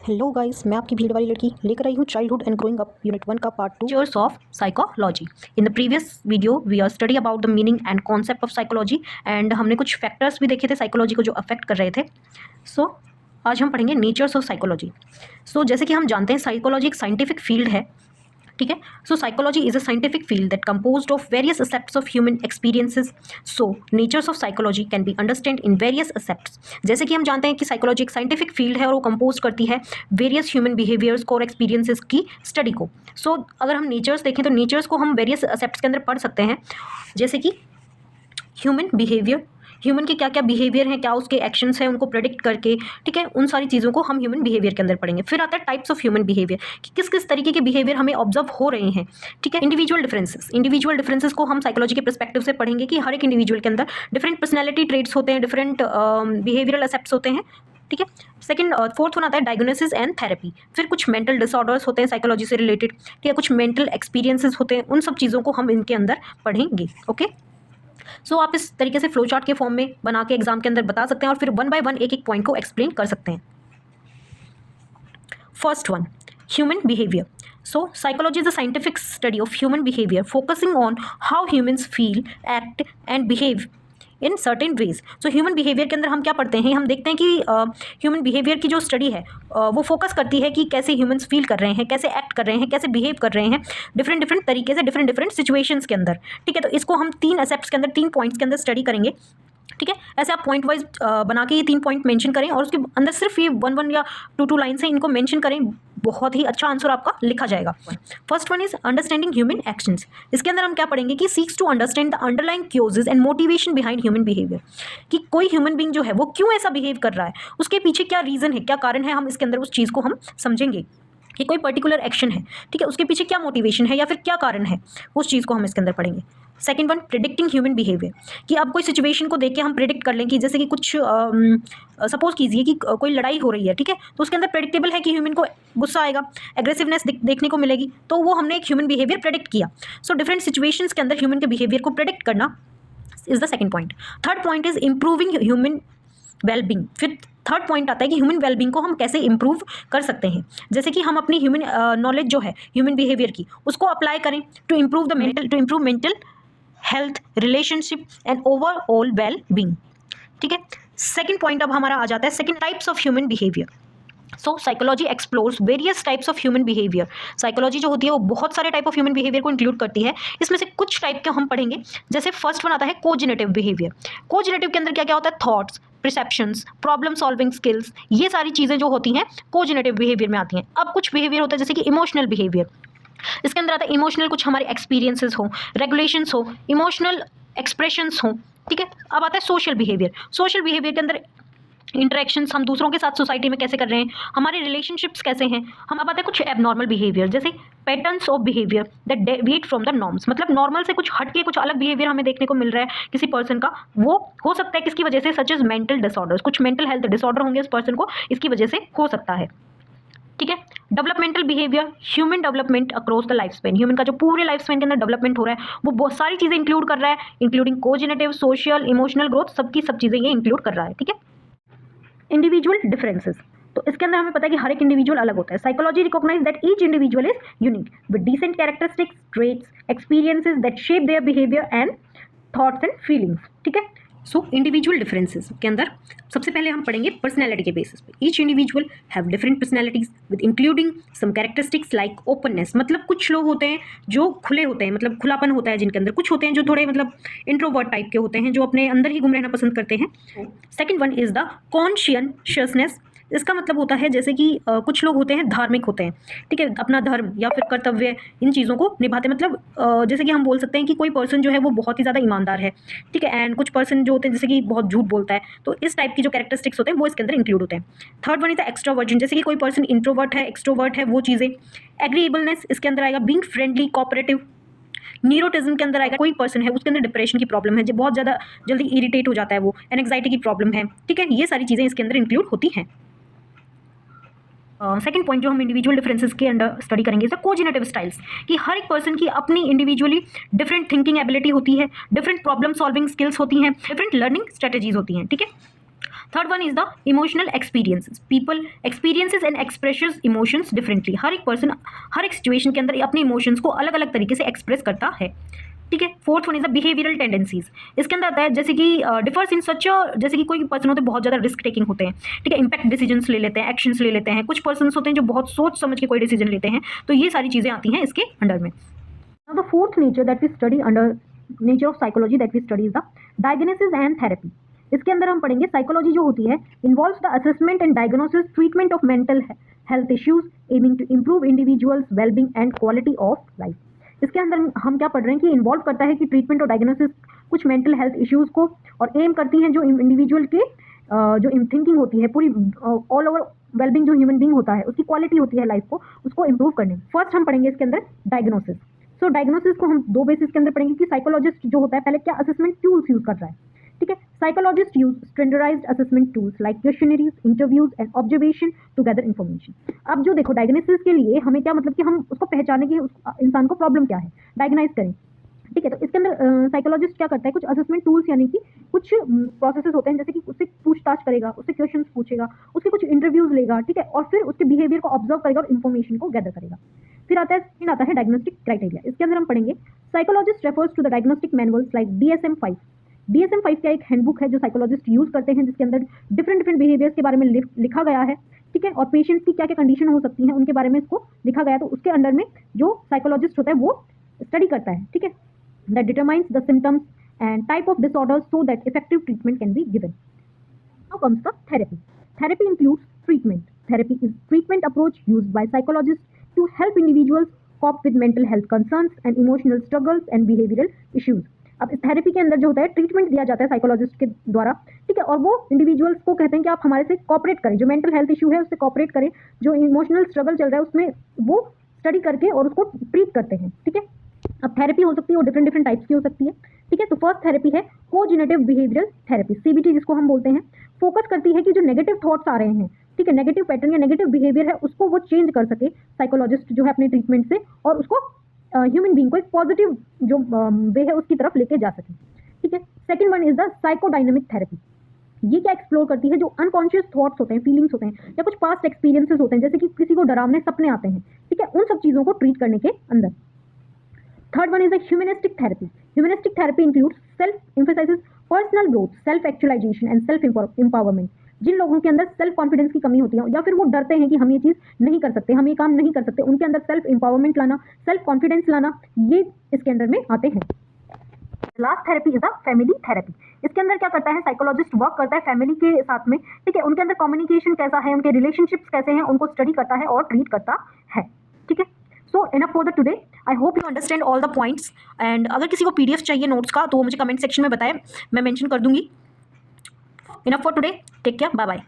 Hello guys, मैं आपकी भीड़ वाली लड़की लेकर आई हूँ childhood and growing up unit 1 का part 2 Features of psychology. In the previous video we are study about the meaning and concept of psychology and हमने कुछ फैक्टर्स भी देखे थे साइकोलॉजी को जो अफेक्ट कर रहे थे. सो आज हम पढ़ेंगे नेचर्स ऑफ साइकोलॉजी. सो जैसे कि हम जानते हैं साइकोलॉजी एक साइंटिफिक फील्ड है, ठीक है. So psychology is a scientific field that composed of various aspects of human experiences. So natures of psychology can be understand in various aspects. जैसे कि हम जानते हैं कि साइकोलॉजी एक साइंटिफिक फील्ड है और वो कंपोज करती है वेरियस ह्यूमन बिहेवियर्स को और एक्सपीरियंसेस की स्टडी को. सो अगर हम नेचर्स देखें तो नेचर्स को हम वेरियस एस्पेक्ट्स के अंदर पढ़ सकते हैं, जैसे कि ह्यूमन बिहेवियर, ह्यूमन के क्या क्या बिहेवियर हैं, क्या उसके एक्शंस हैं, उनको प्रेडिक्ट करके, ठीक है, उन सारी चीज़ों को हम ह्यूमन बिहेवियर के अंदर पढ़ेंगे. फिर आता है टाइप्स ऑफ ह्यूमन बिहेवियर कि किस किस तरीके के बिहेवियर हमें ऑब्जर्व हो रहे हैं, ठीक है. इंडिविजुअल डिफरेंसेस को हम साइकोलॉजी के पर्सपेक्टिव से पढ़ेंगे कि हर एक इंडिविजुअल के अंदर डिफरेंट पर्सनैलिटी ट्रेट्स होते हैं, डिफरेंट बिहेवियरल एस्पेक्ट्स होते हैं, ठीक है. सेकंड फोर्थ वन आता है डायग्नोसिस एंड थेरेपी. फिर कुछ मेंटल डिसऑर्डर्स होते हैं साइकोलॉजी से रिलेटेड, ठीक है, कुछ मेंटल एक्सपीरियंसेस होते हैं, उन सब चीज़ों को हम इनके अंदर पढ़ेंगे. ओके. सो आप इस तरीके से फ्लो चार्ट के फॉर्म में बना के एग्जाम के अंदर बता सकते हैं और फिर वन बाय वन एक एक पॉइंट को एक्सप्लेन कर सकते हैं. First one, human behaviour. So psychology is a scientific study of human behaviour focusing on how humans feel, act and behave in certain veg. So human behaviour के अंदर हम क्या पढ़ते हैं, हम देखते हैं कि ह्यूमन बिहेवियर की जो स्टडी है वो फोकस करती है कि कैसे ह्यूमन्स फील कर रहे हैं, कैसे एक्ट कर रहे हैं, कैसे बिहेव कर रहे हैं डिफरेंट तरीके से डिफरेंट सिचुएशंस के अंदर, ठीक है. तो इसको हम 3 एस्पेक्ट्स के अंदर, 3 पॉइंट्स के अंदर स्टडी करेंगे, ठीक है. ऐसे आप पॉइंट वाइज बना के ये 3 पॉइंट मेंशन करें और उसके अंदर सिर्फ ये 1 या 2 लाइन से इनको मेंशन करें, बहुत ही अच्छा आंसर आपका लिखा जाएगा. First one is understanding human actions. इसके अंदर हम क्या पढ़ेंगे कि seeks to understand the underlying causes and motivation behind human behaviour. कि कोई ह्यूमन बीइंग जो है वो क्यों ऐसा बिहेव कर रहा है, उसके पीछे क्या रीज़न है, क्या कारण है, हम इसके अंदर उस चीज़ को हम समझेंगे कि कोई पर्टिकुलर एक्शन है, ठीक है, उसके पीछे क्या मोटिवेशन है या फिर क्या कारण है, उस चीज़ को हम इसके अंदर पढ़ेंगे. Second one, predicting human behaviour. कि आप कोई सिचुएशन को देख के हम प्रिडिक्ट कर लें कि जैसे कि कुछ सपोज कीजिए कि कोई लड़ाई हो रही है, ठीक है, तो उसके अंदर प्रेडिक्टेबल है कि ह्यूमन को गुस्सा आएगा, एग्रेसिवनेस देखने को मिलेगी, तो वो हमने एक ह्यूमन बिहेवियर प्रेडिक्ट किया. सो डिफरेंट सिचुएशंस के अंदर ह्यूमन के बिहेवियर को प्रेडिक्ट करना is the second point. Third point is improving human wellbeing. फिर थर्ड पॉइंट आता है कि ह्यूमन वेलबींग को हम कैसे इंप्रूव कर सकते हैं, जैसे कि हम अपनी ह्यूमन नॉलेज जो है ह्यूमन बिहेवियर की उसको अप्लाई करें to improve mental health, relationship and overall well being, ठीक है. सेकंड पॉइंट अब हमारा आ जाता है second, types of human behaviour. So psychology explores various types of human behaviour. Psychology जो होती है वो बहुत सारे टाइप ऑफ ह्यूमन बिहेवियर को इंक्लूड करती है. इसमें से कुछ टाइप के हम पढ़ेंगे. जैसे फर्स्ट वन आता है कोजेनेटिव बिहेवियर. कोजेनेटिव के अंदर क्या क्या होता है, thoughts, perceptions, problem solving skills, ये सारी चीज़ें जो होती हैं कोजेनेटिव बिहेवियर में आती हैं. अब कुछ बिहेवियर होता है जैसे कि इमोशनल बिहेवियर. इसके अंदर आता है इमोशनल, कुछ हमारे एक्सपीरियंसेस हो, रेगुलेशंस हो, इमोशनल एक्सप्रेशंस हो, ठीक है. अब आता है सोशल बिहेवियर. सोशल बिहेवियर के अंदर इंटरेक्शंस, हम दूसरों के साथ सोसाइटी में कैसे कर रहे हैं, हमारे रिलेशनशिप्स कैसे हैं. हम अब आते हैं कुछ एबनॉर्मल बिहेवियर, जैसे patterns of behaviour that deviate from the norms. मतलब नॉर्मल से कुछ हट के कुछ अलग बिहेवियर हमें देखने को मिल रहा है किसी पर्सन का, वो हो सकता है किसकी वजह से, सच एज मेंटल डिसऑर्डर्स. कुछ मेंटल हेल्थ डिसऑर्डर होंगे उस पर्सन को, इसकी वजह से हो सकता है, ठीक है. Developmental behaviour, human development across the life span. Human का जो पूरे लाइफ स्पेन के अंदर डेवलपमेंट हो रहा है वो बहुत सारी चीज़ें इंक्लूड कर रहा है, इंक्लूडिंग कोजेनेटिव, सोशल, इमोशनल ग्रोथ, सबकी सब चीज़ें ये इंक्लूड कर रहा है, ठीक है. Individual differences. तो इसके अंदर हमें पता है कि हर एक इंडिविजुअल अलग होता है. Psychology recognise that each individual is unique with distinct characteristics, traits, experiences that shape their behaviour and thoughts and feelings, ठीक है. सो इंडिविजुअल डिफरेंसेस के अंदर सबसे पहले हम पढ़ेंगे पर्सनैलिटी के बेसिस पे. Each individual have different personalities with including some characteristics like openness. मतलब कुछ लोग होते हैं जो खुले होते हैं, मतलब खुलापन होता है जिनके अंदर. कुछ होते हैं जो थोड़े मतलब इंट्रोवर्ट टाइप के होते हैं, जो अपने अंदर ही गुम रहना पसंद करते हैं. Second one is the consciousness. इसका मतलब होता है जैसे कि कुछ लोग होते हैं धार्मिक होते हैं, ठीक है, अपना धर्म या फिर कर्तव्य इन चीज़ों को निभाते हैं. मतलब जैसे कि हम बोल सकते हैं कि कोई पर्सन जो है वो बहुत ही ज़्यादा ईमानदार है, ठीक है, एंड कुछ पर्सन जो होते हैं जैसे कि बहुत झूठ बोलता है. तो इस टाइप की जो कैरेक्टरिस्टिक्स होते हैं वो इसके अंदर इंक्लूड होते हैं. Third one is the extroversion. जैसे कि कोई पर्सन इंट्रोवर्ट है, एक्सट्रोवर्ट है, वो चीज़ें. एग्रीएबलनेस इसके अंदर आएगा. Being friendly, cooperative. न्यूरोटिज्म के अंदर आएगा. कोई पर्सन है उसके अंदर डिप्रेशन की प्रॉब्लम है, जो बहुत ज़्यादा जल्दी इरिटेट हो जाता है वो, एंग्जाइटी की प्रॉब्लम है, ठीक है. ये सारी चीज़ें इसके अंदर इंक्लूड होती हैं. सेकंड पॉइंट जो हम इंडिविजुअल डिफरेंसेस के अंडर स्टडी करेंगे इज कोजेनेटिव स्टाइल्स. कि हर एक पर्सन की अपनी इंडिविजुअली डिफरेंट थिंकिंग एबिलिटी होती है, डिफरेंट प्रॉब्लम सॉल्विंग स्किल्स होती हैं, डिफरेंट लर्निंग स्ट्रेटजीज होती हैं, ठीक है. Third one is the emotional experiences. People experiences and expresses emotions differently. हर एक पर्सन हर एक सिचुएशन के अंदर अपने इमोशंस को अलग अलग तरीके से एक्सप्रेस करता है. ठीक है. Fourth one is the behavioural tendencies. इसके अंदर आता है जैसे कि डिफर्स इन सच, जैसे कि कोई पर्सन होते हैं बहुत ज़्यादा रिस्क टेकिंग होते हैं. ठीक है. इम्पैक्ट डिसीजंस ले लेते हैं, एक्शंस ले लेते हैं. कुछ पर्सन होते हैं जो बहुत सोच समझ के कोई डिसीजन लेते हैं. तो ये सारी चीज़ें आती हैं इसके अंडर में. Now the fourth nature that we study under nature of psychology that we study is the diagnosis and therapy. इसके अंदर हम पढ़ेंगे साइकोलॉजी जो होती है involves the assessment and diagnosis treatment of mental health issues aiming to improve individuals wellbeing and quality of life. इसके अंदर हम क्या पढ़ रहे हैं कि इन्वॉल्व करता है कि ट्रीटमेंट और डायग्नोसिस कुछ मेंटल हेल्थ इश्यूज को, और एम करती हैं जो इंडिविजुअल के जो थिंकिंग होती है पूरी ऑल ओवर वेलबींग जो ह्यूमन बींग होता है उसकी क्वालिटी होती है लाइफ को, उसको इंप्रूव करने. फर्स्ट हम पढ़ेंगे इसके अंदर डायग्नोसिस. सो डायग्नोसिस को हम दो बेसिस के अंदर पढ़ेंगे कि साइकोलॉजिस्ट जो होता है पहले क्या असेसमेंट टूल्स यूज कर रहा है. ठीक है. Psychologist use standardised assessment tools like questionnaires, interviews and observation to gather information. अब जो देखो डायग्नोसिस के लिए हमें क्या मतलब कि हम उसको पहचाने की इंसान को प्रॉब्लम क्या है, डायग्नाइज करें. ठीक है. तो इसके अंदर साइकोलॉजिस्ट क्या करता है, कुछ असेसमेंट टूल्स यानी कि कुछ प्रोसेसेस होते हैं, जैसे कि उससे पूछताछ करेगा, उससे क्वेश्चंस पूछेगा, उसके कुछ इंटरव्यूज लेगा. ठीक है. और फिर उसके बिहेवियर को ऑब्जर्व करेगा और इन्फॉर्मेशन को गैदर करेगा. फिर आता है डायग्नोस्टिक क्राइटेरिया. इसके अंदर हम पढ़ेंगे psychologist refers to the diagnostic manuals like DSM-5. DSM-5 क्या एक हैंडबुक है जो साइकोलॉजिस्ट यूज करते हैं, जिसके अंदर डिफरेंट बिहेवियर्स के बारे में लिखा गया है. ठीक है. और पेशेंट्स की क्या क्या कंडीशन हो सकती हैं उनके बारे में इसको लिखा गया है. तो उसके अंडर में जो साइकोलॉजिस्ट होता है वो स्टडी करता है. ठीक है. That determines the symptoms and type of disorders so that effective treatment can be given. Now comes the therapy. Therapy includes treatment. Therapy is treatment approach used by psychologists to help individuals cope with mental health concerns and emotional struggles and behavioral issues. अब इस therapy के अंदर जो होता है treatment दिया जाता है साइकोलॉजिस्ट के द्वारा. ठीक है. और वो इंडिविजुअल्स को कहते हैं कि आप हमारे से कॉपरेट करें, जो मेंटल हेल्थ इशू है उससे कॉपरेट करें, जो इमोशनल स्ट्रगल चल रहा है उसमें वो स्टडी करके और उसको ट्रीट करते हैं. ठीक है. अब थेरेपी हो सकती है वो डिफरेंट टाइप्स की हो सकती है. ठीक है. तो फर्स्ट थेरेपी है कोजेनेटिव बिहेवियरल थेरेपी, CBT जिसको हम बोलते हैं. फोकस करती है कि जो नेगेटिव थॉट्स आ रहे हैं, ठीक है, नेगेटिव पैटर्न या नेगेटिव बिहेवियर है उसको वो चेंज कर सके साइकोलॉजिस्ट जो है अपने ट्रीटमेंट से, और उसको ह्यूमन बीइंग को एक पॉजिटिव जो वे है उसकी तरफ लेके जा सके. ठीक है. Second one is the psychodynamic therapy. ये क्या एक्सप्लोर करती है जो अनकॉन्शियस थॉट्स होते हैं, फीलिंग्स होते हैं या कुछ पास्ट एक्सपीरियंसेस होते हैं, जैसे कि किसी को डरावने सपने आते हैं. ठीक है. उन सब चीज़ों को ट्रीट करने के अंदर. Third one is the humanistic therapy. Humanistic therapy includes self emphasizes personal growth, self actualization and self empowerment. जिन लोगों के अंदर सेल्फ कॉन्फिडेंस की कमी होती है या फिर वो डरते हैं कि हम ये चीज़ नहीं कर सकते, हम ये काम नहीं कर सकते, उनके अंदर सेल्फ एम्पावरमेंट लाना, सेल्फ कॉन्फिडेंस लाना, ये इसके अंदर में आते हैं. Last therapy is the family therapy. इसके अंदर क्या करता है साइकोलॉजिस्ट वर्क करता है फैमिली के साथ में. ठीक है. उनके अंदर कम्युनिकेशन कैसा है, उनके रिलेशनशिप्स कैसे हैं, उनको स्टडी करता है और ट्रीट करता है. ठीक है. So enough for the today. I hope you understand all the points. And अगर किसी को PDF चाहिए नोट्स का तो मुझे कमेंट सेक्शन में बताएं, मैं मेंशन कर दूंगी. Enough for today. Take care. Bye bye.